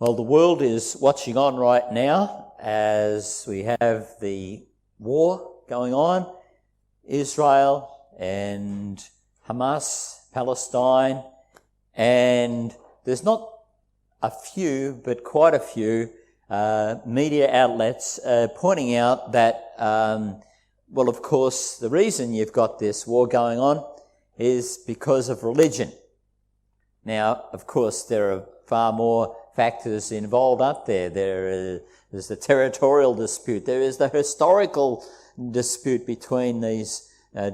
Well, the world is watching on right now as we have the war going on, Israel and Hamas, Palestine, and there's not a few, but quite a few media outlets pointing out that, well, of course, the reason you've got this war going on is because of religion. Now, of course, there are far more factors involved up there. There's the territorial dispute. There is the historical dispute between these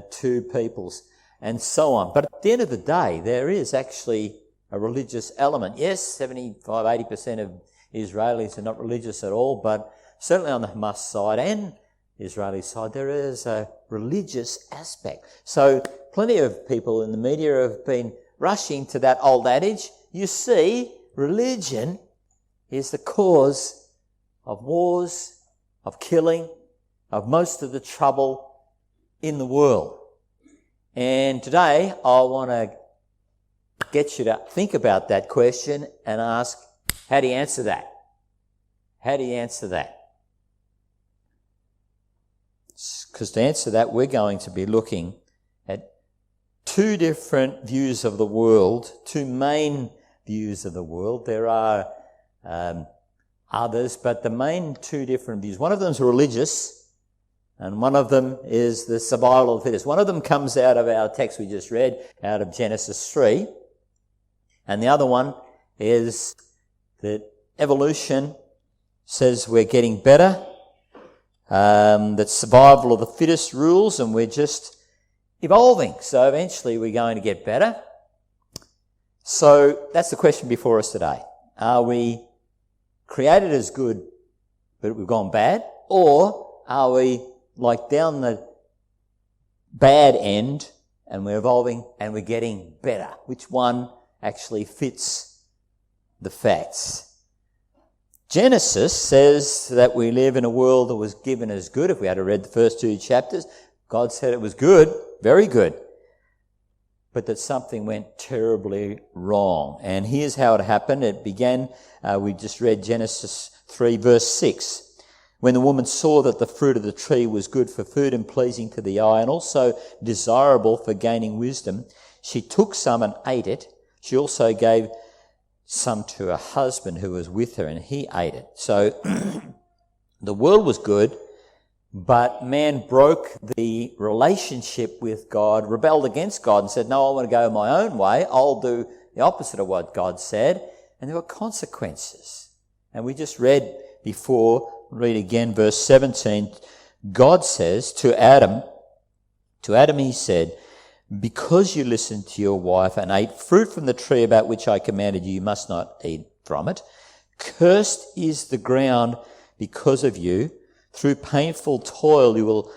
two peoples and so on. But at the end of the day, there is actually a religious element. Yes, 75-80% of Israelis are not religious at all, but certainly on the Hamas side and Israeli side, there is a religious aspect. So plenty of people in the media have been rushing to that old adage, you see, religion is the cause of wars, of killing, of most of the trouble in the world. And today I want to get you to think about that question and ask, how do you answer that? How do you answer that? Because to answer that, we're going to be looking at two different views of the world, two main views of the world. There are others, but the main two different views. One of them is religious, and one of them is the survival of the fittest. One of them comes out of our text we just read, out of Genesis 3, and the other one is that evolution says we're getting better, that survival of the fittest rules, and we're just evolving. So eventually we're going to get better. So that's the question before us today. Are we created as good, but we've gone bad? Or are we like down the bad end and we're evolving and we're getting better? Which one actually fits the facts? Genesis says that we live in a world that was given as good. If we had read the first two chapters, God said it was good, very good, but that something went terribly wrong. And here's how it happened. It began, we just read Genesis 3 verse 6. When the woman saw that the fruit of the tree was good for food and pleasing to the eye and also desirable for gaining wisdom, she took some and ate it. She also gave some to her husband who was with her, and he ate it. So the world was good, but man broke the relationship with God, rebelled against God and said, no, I want to go my own way. I'll do the opposite of what God said. And there were consequences. And we just read before, read again verse 17, God says to Adam he said, because you listened to your wife and ate fruit from the tree about which I commanded you, you must not eat from it. Cursed is the ground because of you. Through painful toil you will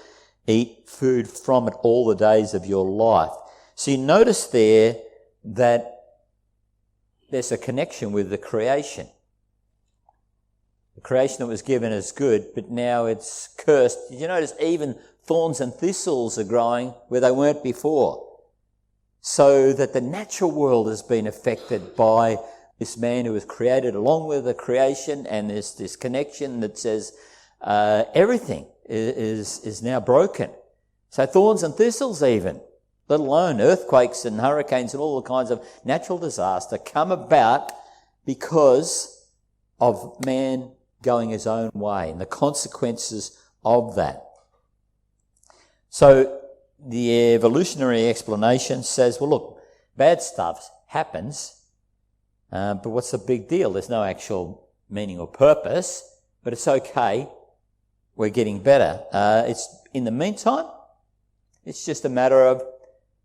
eat food from it all the days of your life. So you notice there that there's a connection with the creation. The creation that was given as good, but now it's cursed. Did you notice even thorns and thistles are growing where they weren't before? So that the natural world has been affected by this man who was created along with the creation, and there's this connection that says everything is now broken. So thorns and thistles even, let alone earthquakes and hurricanes and all the kinds of natural disaster come about because of man going his own way and the consequences of that. So the evolutionary explanation says, well, look, bad stuff happens, but what's the big deal? There's no actual meaning or purpose, but it's okay. We're getting better. It's in the meantime, it's just a matter of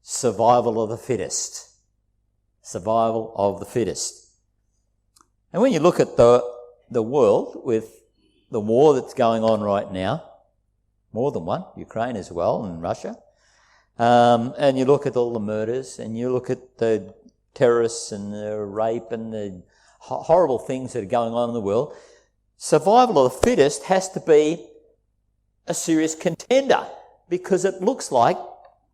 survival of the fittest. Survival of the fittest. And when you look at the world with the war that's going on right now, more than one, Ukraine as well, and Russia, and you look at all the murders, and you look at the terrorists and the rape and the horrible things that are going on in the world, survival of the fittest has to be a serious contender, because it looks like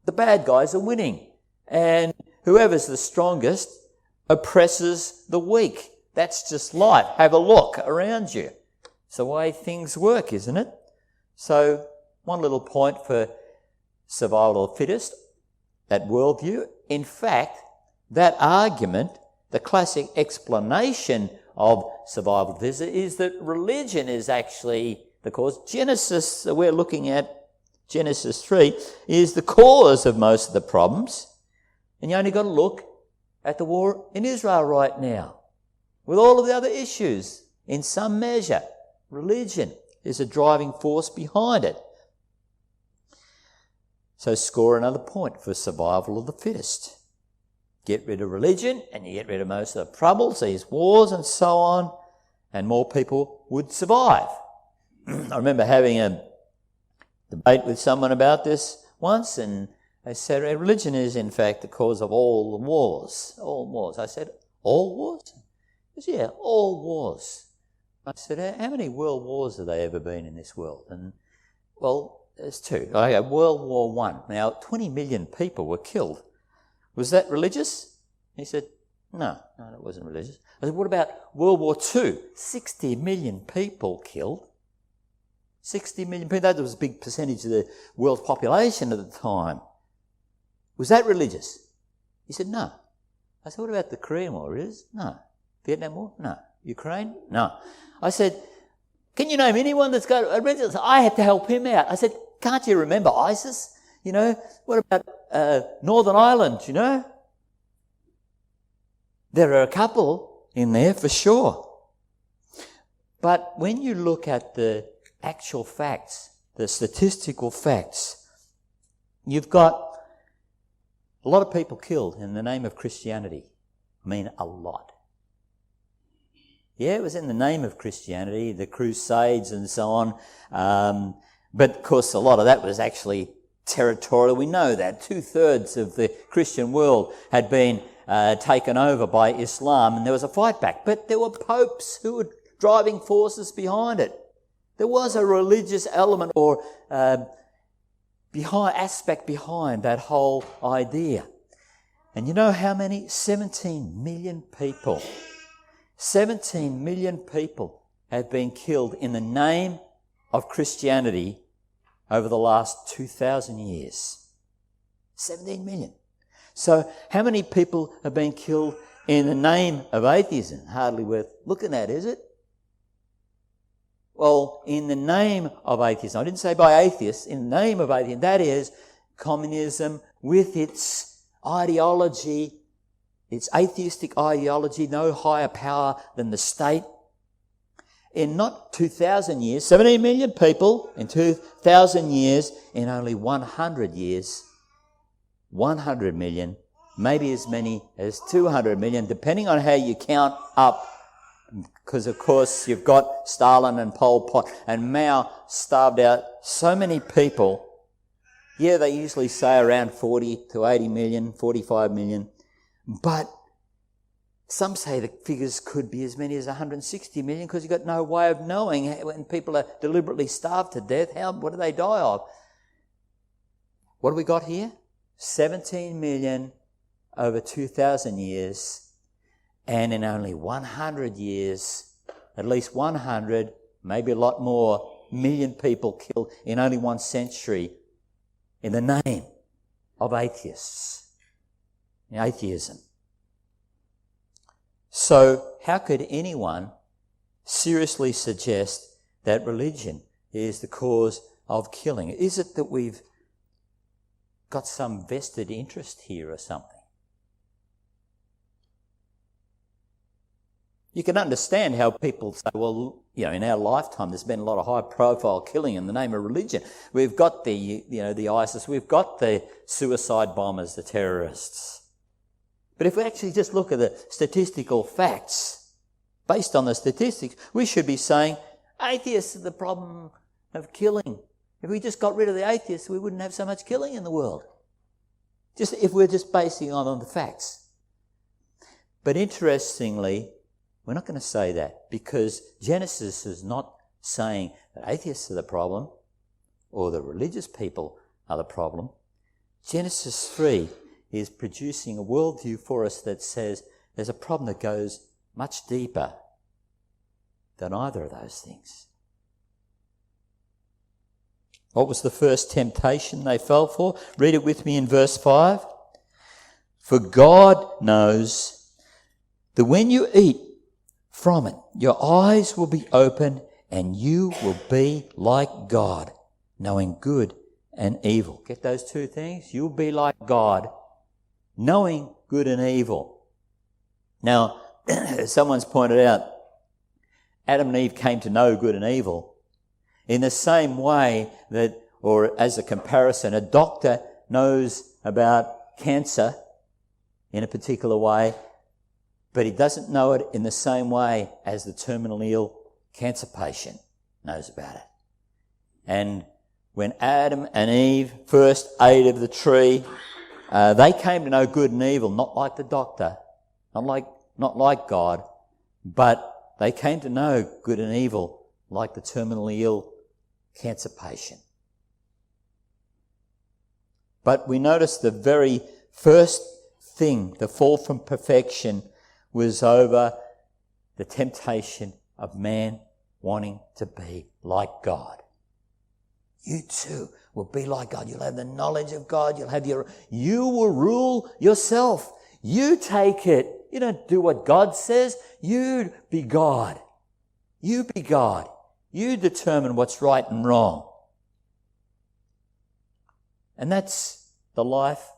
the bad guys are winning, and whoever's the strongest oppresses the weak. That's just life. Have a look around you. It's the way things work, isn't it? So one little point for survival of the fittest, that worldview. In fact, that argument, the classic explanation of survival of the fittest, is that religion is actually the cause. Genesis, we're looking at Genesis 3, is the cause of most of the problems. And you only got to look at the war in Israel right now. With all of the other issues, in some measure, religion is a driving force behind it. So score another point for survival of the fittest. Get rid of religion and you get rid of most of the troubles, these wars and so on, and more people would survive. I remember having a debate with someone about this once, and they said, religion is in fact the cause of all the wars. All wars. I said, all wars? He said, yeah, all wars. I said, how many world wars have there ever been in this world? And, well, there's two. Okay, World War I. Now, 20 million people were killed. Was that religious? He said, no, it wasn't religious. I said, what about World War II? 60 million people killed. 60 million people. That was a big percentage of the world's population at the time. Was that religious? He said, no. I said, what about the Korean War? No. Vietnam War? No. Ukraine? No. I said, can you name anyone that's got a religion? I had to help him out. I said, can't you remember ISIS? You know, what about Northern Ireland, you know? There are a couple in there for sure. But when you look at the actual facts, the statistical facts, you've got a lot of people killed in the name of Christianity. I mean, a lot. Yeah, it was in the name of Christianity, the Crusades and so on. But of course, a lot of that was actually territorial. We know that 2/3 of the Christian world had been taken over by Islam, and there was a fight back. But there were popes who were driving forces behind it. There was a religious element or aspect behind that whole idea. And you know how many? 17 million people. 17 million people have been killed in the name of Christianity over the last 2,000 years. 17 million. So how many people have been killed in the name of atheism? Hardly worth looking at, is it? Well, in the name of atheism, I didn't say by atheists, in the name of atheism, that is communism with its ideology, its atheistic ideology, no higher power than the state. In not 2,000 years, 17 million people in 2,000 years, in only 100 years, 100 million, maybe as many as 200 million, depending on how you count up. Because, of course, you've got Stalin and Pol Pot and Mao starved out so many people. Yeah, they usually say around 40 to 80 million, 45 million. But some say the figures could be as many as 160 million because you've got no way of knowing when people are deliberately starved to death, what do they die of? What do we got here? 17 million over 2,000 years. And in only 100 years, at least 100, maybe a lot more, million people killed in only 1 century in the name of atheists, atheism. So how could anyone seriously suggest that religion is the cause of killing? Is it that we've got some vested interest here or something? You can understand how people say, well, in our lifetime there's been a lot of high-profile killing in the name of religion. We've got the ISIS, we've got the suicide bombers, the terrorists. But if we actually just look at the statistical facts, based on the statistics, we should be saying atheists are the problem of killing. If we just got rid of the atheists, we wouldn't have so much killing in the world. Just if we're just basing on the facts. But interestingly, we're not going to say that because Genesis is not saying that atheists are the problem or the religious people are the problem. Genesis 3 is producing a worldview for us that says there's a problem that goes much deeper than either of those things. What was the first temptation they fell for? Read it with me in verse 5. For God knows that when you eat from it, your eyes will be open and you will be like God, knowing good and evil. Get those two things? You'll be like God, knowing good and evil. Now, someone's pointed out, Adam and Eve came to know good and evil in the same way that, or as a comparison, a doctor knows about cancer in a particular way, but he doesn't know it in the same way as the terminally ill cancer patient knows about it. And when Adam and Eve first ate of the tree, they came to know good and evil, not like the doctor, not like God, but they came to know good and evil like the terminally ill cancer patient. But we notice the very first thing, the fall from perfection, was over the temptation of man wanting to be like God. You too will be like God. You'll have the knowledge of God. You will rule yourself. You take it. You don't do what God says. You be God. You be God. You determine what's right and wrong. And that's the life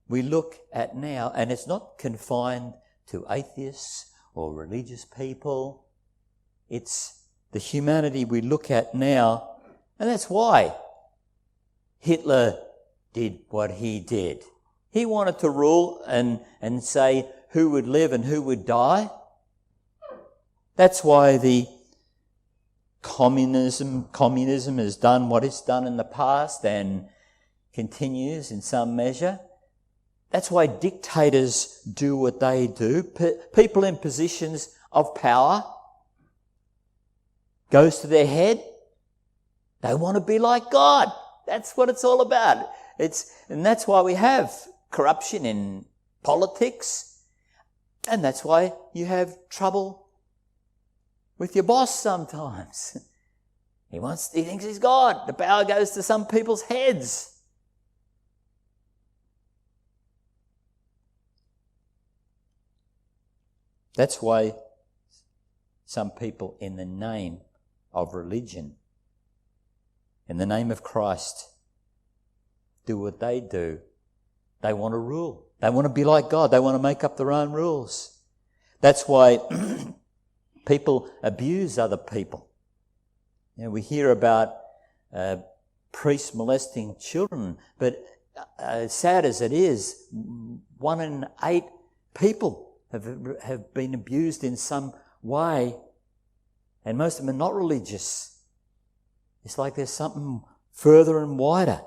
we look at now. And it's not confined to atheists or religious people. It's the humanity we look at now. And that's why Hitler did what he did. He wanted to rule and say who would live and who would die. That's why the communism has done what it's done in the past and continues in some measure. That's why dictators do what they do. People in positions of power goes to their head. They want to be like God. That's what it's all about. And that's why we have corruption in politics. And that's why you have trouble with your boss sometimes. He thinks he's God. The power goes to some people's heads. That's why some people, in the name of religion, in the name of Christ, do what they do. They want to rule. They want to be like God. They want to make up their own rules. That's why people abuse other people. You know, we hear about priests molesting children, but sad as it is, 1 in 8 people have been abused in some way, and most of them are not religious. It's like there's something further and wider.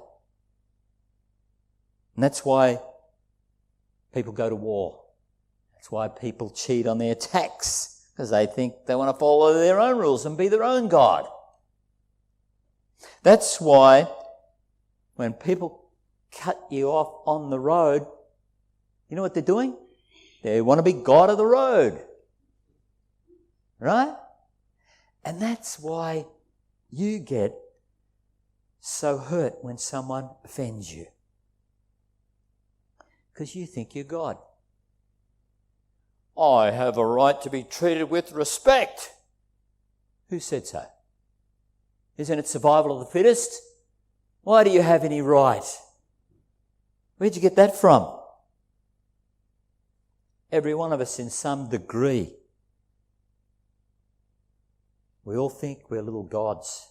And that's why people go to war. That's why people cheat on their tax, because they think they want to follow their own rules and be their own God. That's why when people cut you off on the road, you know what they're doing? They want to be God of the road. Right? And that's why you get so hurt when someone offends you. Because you think you're God. I have a right to be treated with respect. Who said so? Isn't it survival of the fittest? Why do you have any right? Where'd you get that from? Every one of us in some degree. We all think we're little gods.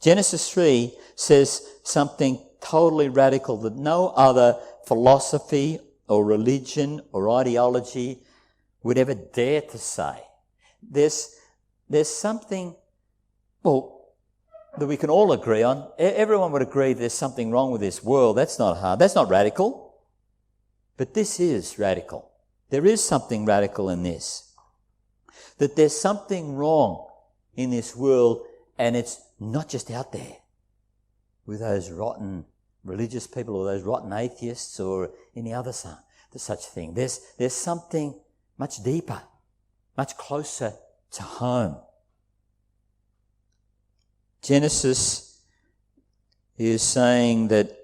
Genesis 3 says something totally radical that no other philosophy or religion or ideology would ever dare to say. There's something, that we can all agree on. Everyone would agree there's something wrong with this world. That's not hard. That's not radical. But this is radical. There is something radical in this. That there's something wrong in this world, and it's not just out there with those rotten religious people or those rotten atheists or any other such thing. There's something much deeper, much closer to home. Genesis is saying that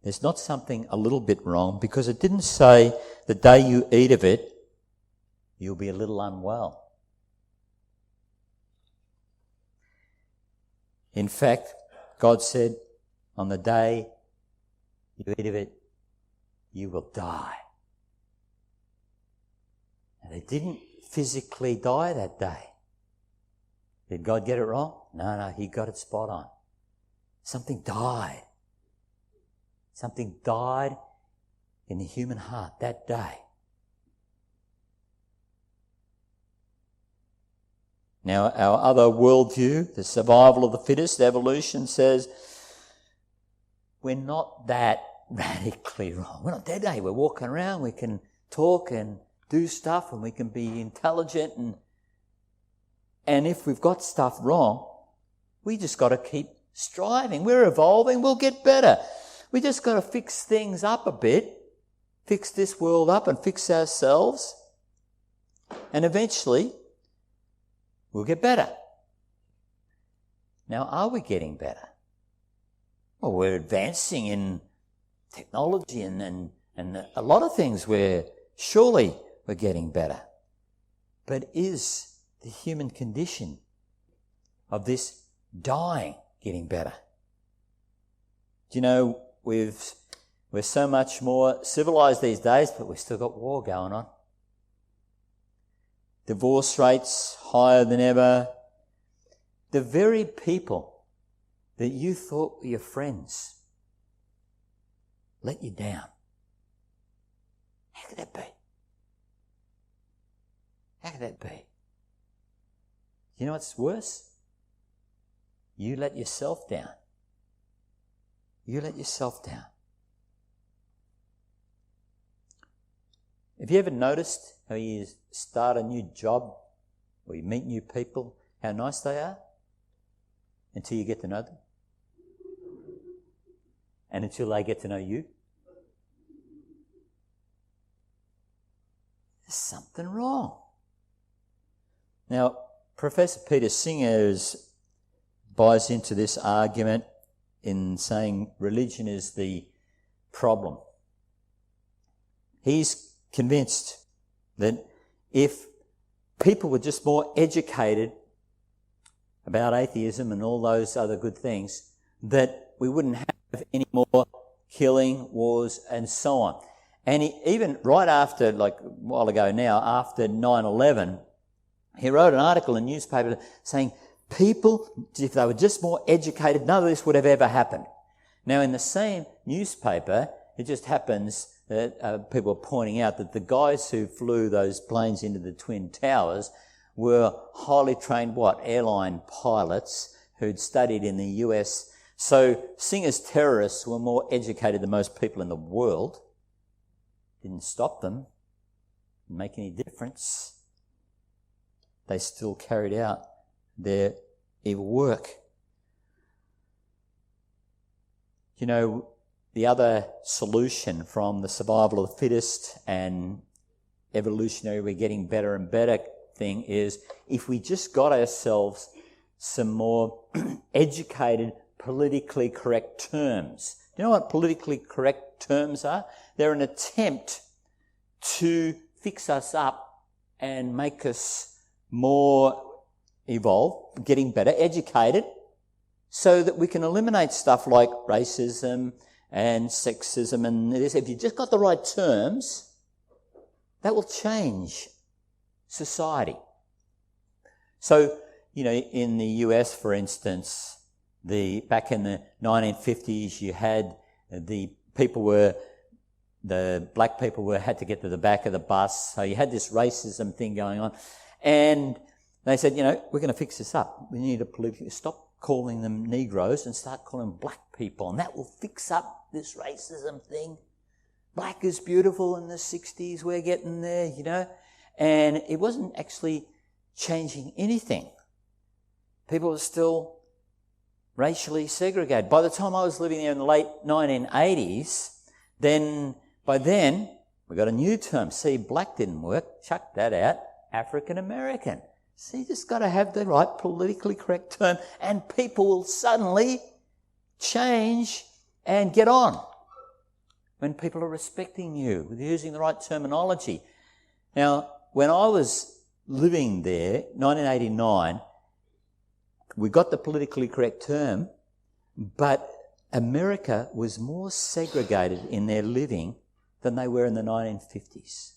there's not something a little bit wrong, because it didn't say the day you eat of it, you'll be a little unwell. In fact, God said, on the day you eat of it, you will die. And they didn't physically die that day. Did God get it wrong? No, he got it spot on. Something died. Something died in the human heart that day. Now, our other worldview, the survival of the fittest, evolution, says we're not that radically wrong. We're not dead, eh? We're walking around, we can talk and do stuff, and we can be intelligent, and if we've got stuff wrong, we just got to keep striving. We're evolving, we'll get better. We just got to fix things up a bit, fix this world up and fix ourselves, and eventually we'll get better. Now, are we getting better? Well, we're advancing in technology and a lot of things we're getting better. But is the human condition of this dying getting better? Do you know, we're so much more civilized these days, but we've still got war going on. Divorce rates higher than ever. The very people that you thought were your friends let you down. How could that be? How could that be? You know what's worse? You let yourself down. You let yourself down. Have you ever noticed how you start a new job or you meet new people, how nice they are until you get to know them? And until they get to know you? There's something wrong. Now, Professor Peter Singer buys into this argument in saying religion is the problem. He's convinced that if people were just more educated about atheism and all those other good things, that we wouldn't have any more killing, wars, and so on. And even right after, like a while ago now, after 9/11, he wrote an article in the newspaper saying people, if they were just more educated, none of this would have ever happened. Now, in the same newspaper, it just happens that people are pointing out that the guys who flew those planes into the Twin Towers were highly trained, airline pilots who'd studied in the US. So Singer's terrorists were more educated than most people in the world. Didn't stop them, didn't make any difference. They still carried out their evil work. You know, the other solution from the survival of the fittest and evolutionary, we're getting better and better thing is if we just got ourselves some more educated, politically correct terms. Do you know what politically correct terms are? They're an attempt to fix us up and make us more evolved, getting better, educated, so that we can eliminate stuff like racism and sexism and this. If you just got the right terms, that will change society. So, you know, in the US, for instance, back in the 1950s, you had the black people had to get to the back of the bus. So you had this racism thing going on. And they said, you know, we're going to fix this up. We need to stop calling them Negroes and start calling them black people. And that will fix up this racism thing. Black is beautiful in the 60s. We're getting there, you know. And it wasn't actually changing anything. People were still racially segregated. By the time I was living there in the late 1980s, by then, We got a new term. See, black didn't work. Chuck that out. African American. See, you just got to have the right politically correct term and people will suddenly change and get on when people are respecting you, with using the right terminology. Now, when I was living there, 1989, we got the politically correct term, but America was more segregated in their living than they were in the 1950s.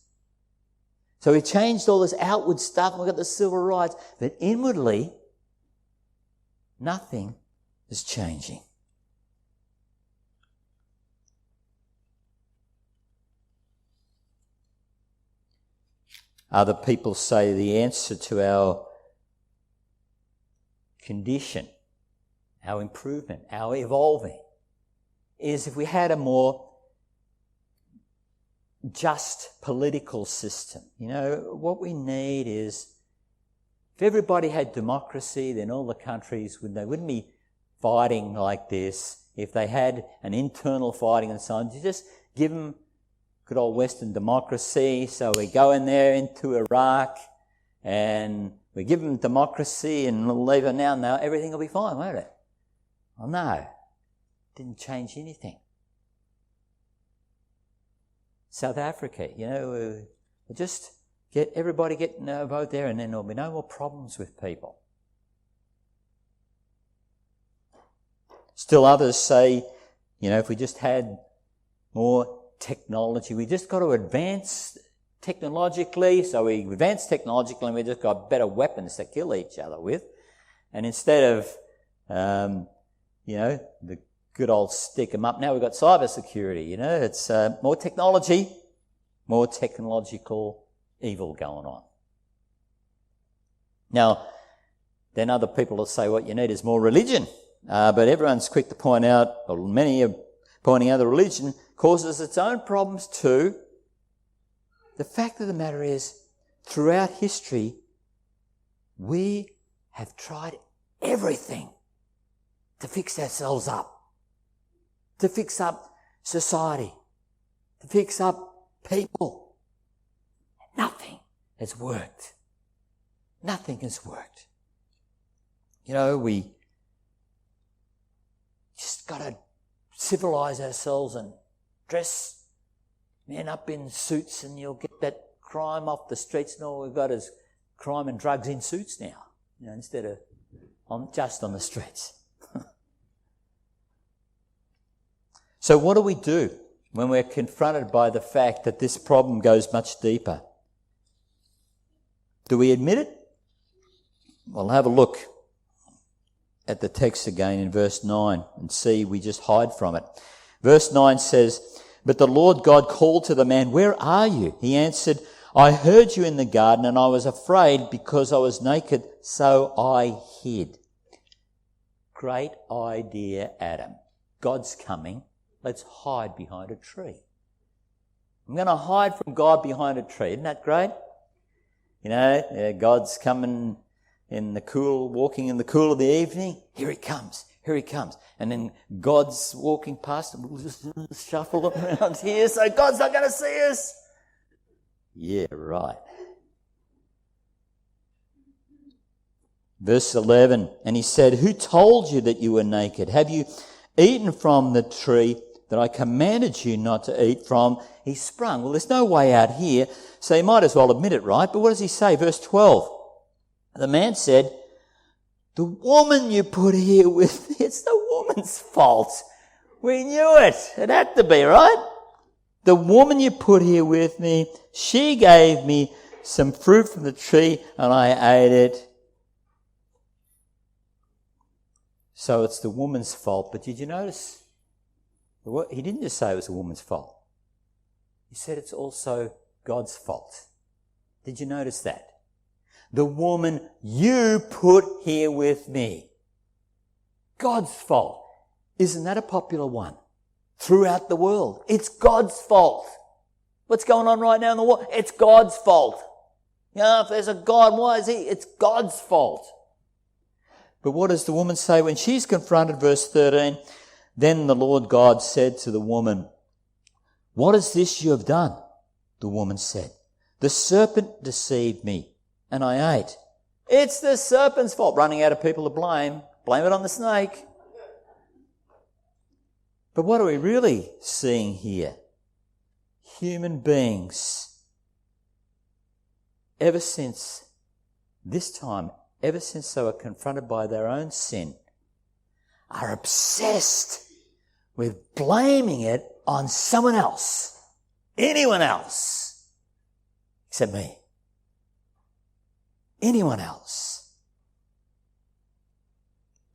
So we changed all this outward stuff, and we got the civil rights, but inwardly, nothing is changing. Other people say the answer to our condition, our improvement, our evolving, is if we had a more just political system. You know, what we need is, if everybody had democracy, then all the countries they wouldn't be fighting like this. If they had an internal fighting and so on, you just give them good old Western democracy. So we go in there into Iraq and we give them democracy and we'll leave it now, everything will be fine, won't it? Well, no. Didn't change anything. South Africa, you know, we'll just get everybody getting a vote there and then there'll be no more problems with people. Still others say, you know, if we just had more technology, we just got to advance technologically, so we advance technologically and we just got better weapons to kill each other with. And instead of, you know, the good old stick 'em up, now we've got cyber security, you know, it's more technology, more technological evil going on. Now, then other people will say what you need is more religion, but everyone's quick to point out, or many are pointing out, the religion causes its own problems too. The fact of the matter is, throughout history, we have tried everything to fix ourselves up, to fix up society, to fix up people. Nothing has worked. Nothing has worked. You know, we just got to civilise ourselves and dress men up in suits and you'll get that crime off the streets, and all we've got is crime and drugs in suits now, you know, instead of just on the streets. So what do we do when we're confronted by the fact that this problem goes much deeper? Do we admit it? Well, have a look at the text again in verse 9 and see we just hide from it. Verse 9 says, "But the Lord God called to the man, 'Where are you?' He answered, 'I heard you in the garden and I was afraid because I was naked, so I hid.'" Great idea, Adam. God's coming. Let's hide behind a tree. I'm going to hide from God behind a tree. Isn't that great? You know, God's coming in the cool, walking in the cool of the evening. Here he comes. Here he comes. And then God's walking past and we'll just shuffle around here so God's not going to see us. Yeah, right. Verse 11, "And he said, 'Who told you that you were naked? Have you eaten from the tree that I commanded you not to eat from?' He sprung." Well, there's no way out here, so you might as well admit it, right? But what does he say? Verse 12, "The man said, 'The woman you put here with me,'" it's the woman's fault. We knew it. It had to be, right? "The woman you put here with me, she gave me some fruit from the tree and I ate it." So it's the woman's fault. But did you notice? He didn't just say it was a woman's fault. He said it's also God's fault. Did you notice that? "The woman you put here with me." God's fault. Isn't that a popular one? Throughout the world. It's God's fault. What's going on right now in the world? It's God's fault. You know, if there's a God, why is he? It's God's fault. But what does the woman say when she's confronted? Verse 13, "Then the Lord God said to the woman, 'What is this you have done?' the woman said. The serpent deceived me, and I ate. It's the serpent's fault. Running out of people to blame. Blame it on the snake. But what are we really seeing here? Human beings, ever since this time, ever since they were confronted by their own sin, are obsessed with blaming it on someone else, anyone else, except me. Anyone else.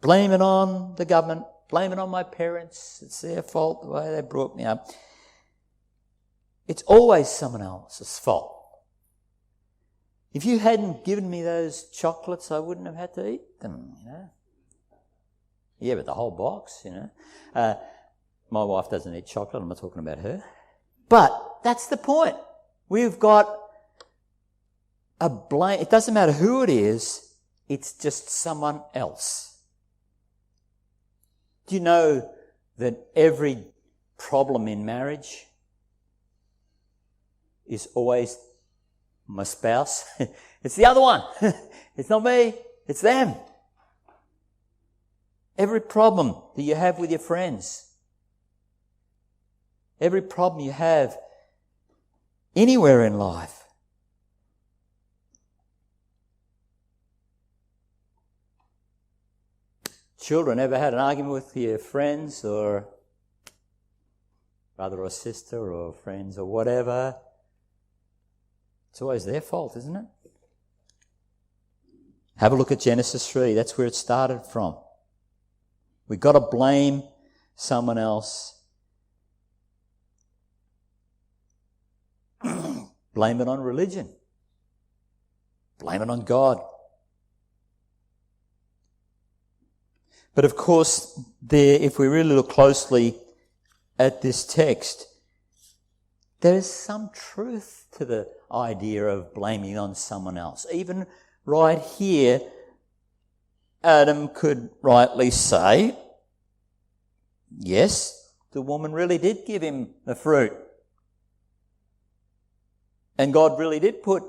Blame it on the government, blame it on my parents, it's their fault, the way they brought me up. It's always someone else's fault. If you hadn't given me those chocolates, I wouldn't have had to eat them, you know. Yeah, but the whole box, you know. My wife doesn't eat chocolate, I'm not talking about her. But that's the point. We've got a blame. It doesn't matter who it is, it's just someone else. Do you know that every problem in marriage is always my spouse? It's the other one. It's not me, it's them. Every problem that you have with your friends, every problem you have anywhere in life, children, ever had an argument with your friends or brother or sister or friends or whatever? It's always their fault, isn't it? Have a look at Genesis 3. That's where it started from. We've got to blame someone else. Blame it on religion. Blame it on God. But of course, if we really look closely at this text, there is some truth to the idea of blaming on someone else. Even right here, Adam could rightly say, yes, the woman really did give him the fruit. And God really did put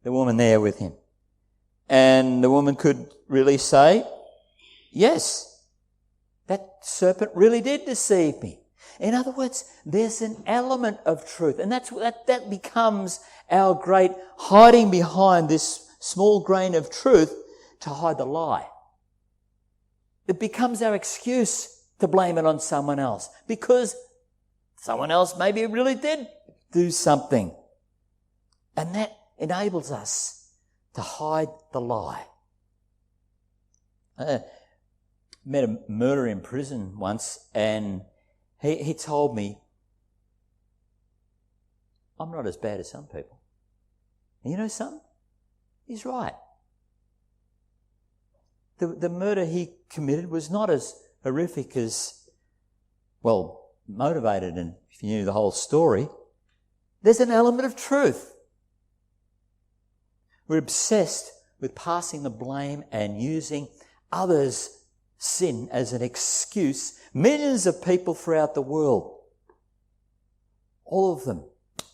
the woman there with him. And the woman could really say, yes, that serpent really did deceive me. In other words, there's an element of truth. And that becomes our great hiding behind this small grain of truth to hide the lie. It becomes our excuse to blame it on someone else because someone else maybe really did do something. And that enables us to hide the lie. I met a murderer in prison once, and he told me, I'm not as bad as some people. And you know something? He's right. The murder he committed was not as horrific as, well, motivated, and if you knew the whole story, there's an element of truth. We're obsessed with passing the blame and using others' sin as an excuse. Millions of people throughout the world, all of them,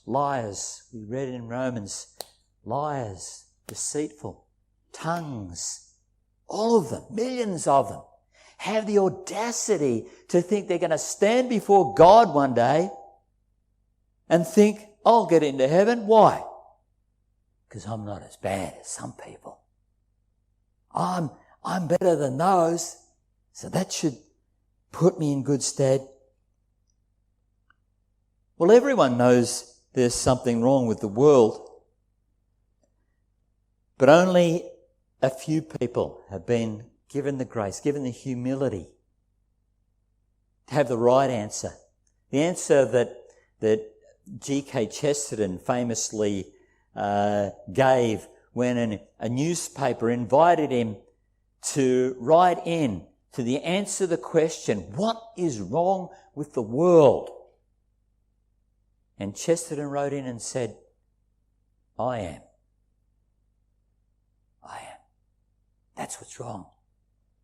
liars. We read in Romans, liars, deceitful, tongues, all of them, millions of them, have the audacity to think they're going to stand before God one day and think, I'll get into heaven. Why? Because I'm not as bad as some people. I'm better than those, so that should put me in good stead. Well, everyone knows there's something wrong with the world, but only a few people have been given the grace, given the humility to have the right answer. The answer that G.K. Chesterton famously gave when a newspaper invited him to write in to the answer the question, what is wrong with the world? And Chesterton wrote in and said, I am. That's what's wrong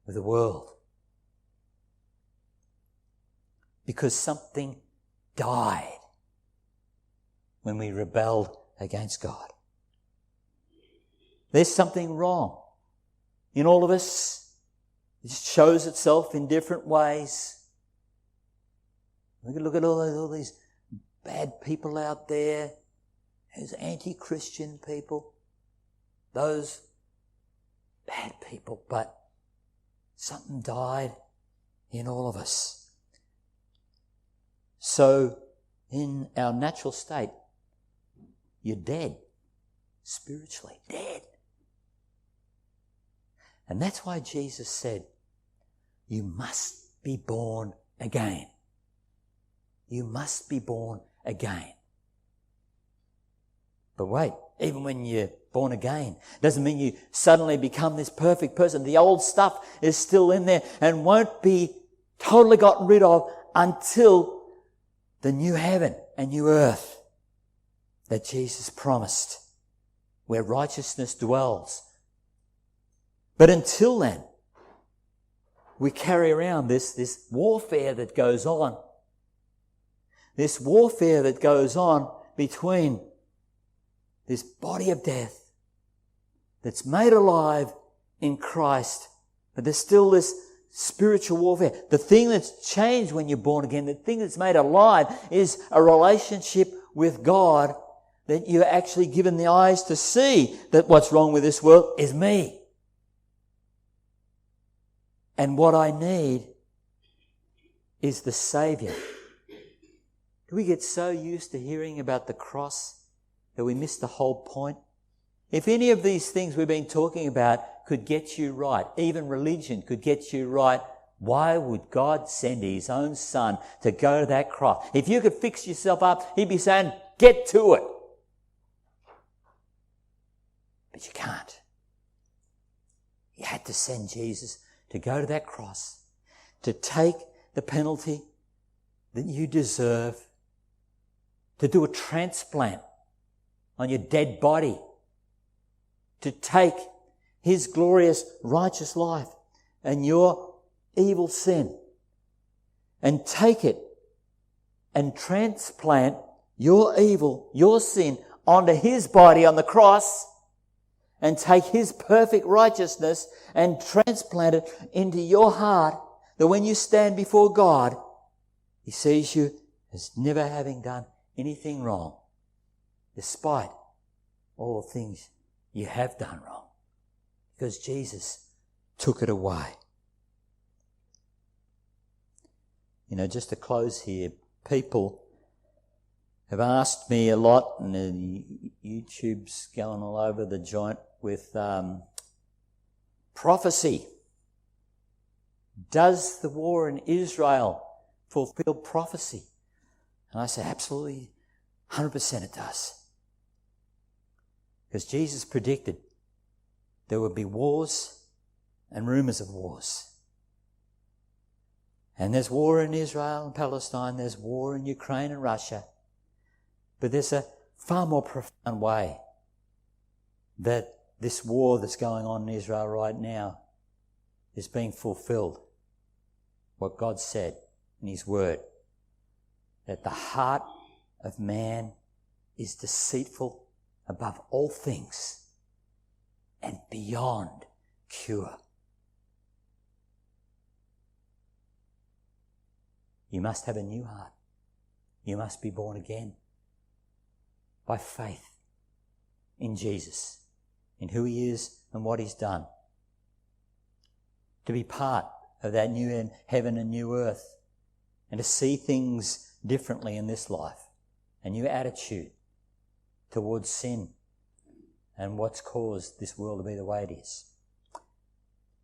with the world. Because something died when we rebelled against God. There's something wrong in all of us. It shows itself in different ways. We can look at all these bad people out there, those anti-Christian people, those bad people, but something died in all of us. So, in our natural state, you're dead, spiritually dead. And that's why Jesus said, you must be born again. You must be born again. But wait, even when you're born again, doesn't mean you suddenly become this perfect person. The old stuff is still in there and won't be totally gotten rid of until the new heaven and new earth that Jesus promised, where righteousness dwells. But until then, we carry around this warfare that goes on. This warfare that goes on between this body of death that's made alive in Christ, but there's still this spiritual warfare. The thing that's changed when you're born again, the thing that's made alive is a relationship with God, that you're actually given the eyes to see that what's wrong with this world is me. And what I need is the Saviour. Do we get so used to hearing about the cross that we miss the whole point? If any of these things we've been talking about could get you right, even religion could get you right, why would God send His own Son to go to that cross? If you could fix yourself up, He'd be saying, get to it. But you can't. He had to send Jesus to go to that cross, to take the penalty that you deserve, to do a transplant on your dead body, to take His glorious righteous life and your evil sin and take it and transplant your evil, your sin onto His body on the cross, and take His perfect righteousness and transplant it into your heart, that when you stand before God, He sees you as never having done anything wrong, despite all the things you have done wrong, because Jesus took it away. Just to close here, people have asked me a lot, and YouTube's going all over the joint with prophecy. Does the war in Israel fulfill prophecy? And I say absolutely 100% it does. Because Jesus predicted there would be wars and rumours of wars. And there's war in Israel and Palestine, there's war in Ukraine and Russia. But there's a far more profound way that this war that's going on in Israel right now is being fulfilled. What God said in His Word, that the heart of man is deceitful above all things and beyond cure. You must have a new heart. You must be born again by faith in Jesus, in who He is and what He's done. To be part of that new heaven and new earth, and to see things differently in this life. A new attitude towards sin and what's caused this world to be the way it is.